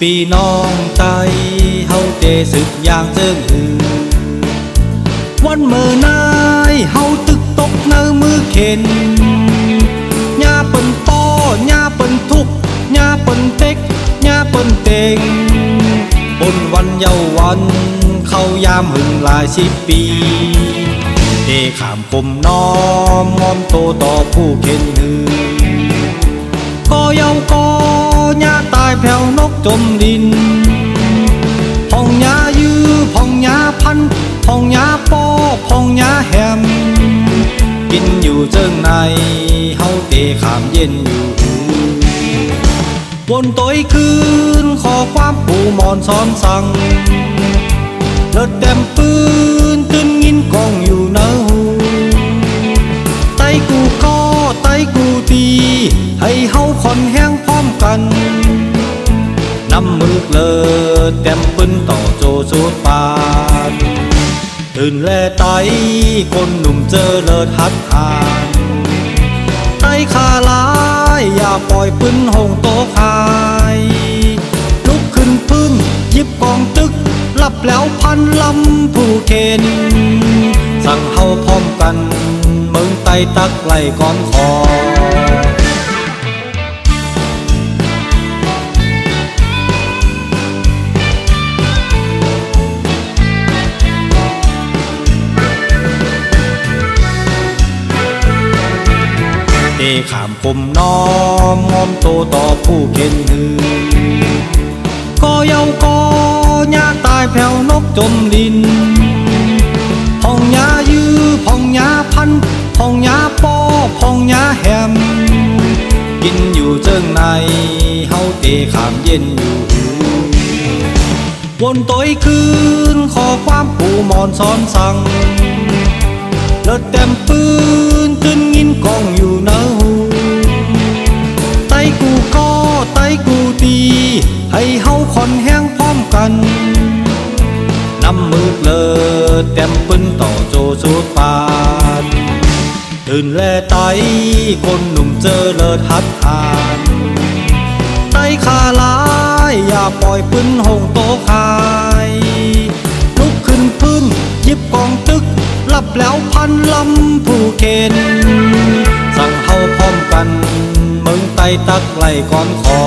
ปีน้องใจเฮาเตสึกอย่างเจิงหือวันเมื่อนายเฮาตึกตกเนื้อมือเข็นญาเปิ้นป้อญาเปิ้นทุกญาเปิ้นเต็กญาเปิ้นเต็งบนวันเยาวันเข้ายามหึงหลาย10 ปีเดขามคมน้อมงอมโตต่อผู้เข็นหือก็เยาก็ญาตายแผ่วนกจมดินพองญายื้อพองญาพันพองญาปอพองญาแฮมกินอยู่เจิงในเฮาเตขามเย็นอยู่วนต้อยคืนขอความปู่มอนซ้อนสั่งเลิดเต็มปืนตื่นยินกองอยู่เนื้อหูไตกูก็ไตกูตีให้เฮาคอนแห้งพร้อมกันนำมือเลิดเต็มปืนต่อโจสุดปานตื่นแลไตคนหนุ่มเจอเลิศหัดหานไตขาลายอย่าปล่อยปืนหงโตคายลุกขึ้นพึ่งหยิบกองตึกรับแล้วพันลำผู้เข็นสั่งเฮาพร้อมกันเมืองไตตักไหลก้อนคอเตขามคมน้อมงอมโตต่อผู้เข็นหือก็เยาก็ญาตายแผ่วนกจมดินพองญายื้อพองญาพันพองญาปอพองญาแฮมกินอยู่เจิงในเฮาเตขามเย็นอยู่วนต้อยคืนขอความปู่มอนซ้อนสั่งเลิดเต็มปืนตื่นยินกองอยู่เนื้อหูไตกูก็ไตกูตีให้เฮาคอนแห้งพร้อมกันนำมือเลิดเต็มปืนต่อโจสุดปานตื่นแลไตคนหนุ่มเจอเลิศหัดหานไตขาลายอย่าปล่อยปืนหงโตคายลุกขึ้นพึ่งหยิบกองตึกรับแล้วพันลำผู้เข็นสั่งเฮาพร้อมกันเมืองไตตักไหลก้อนคอ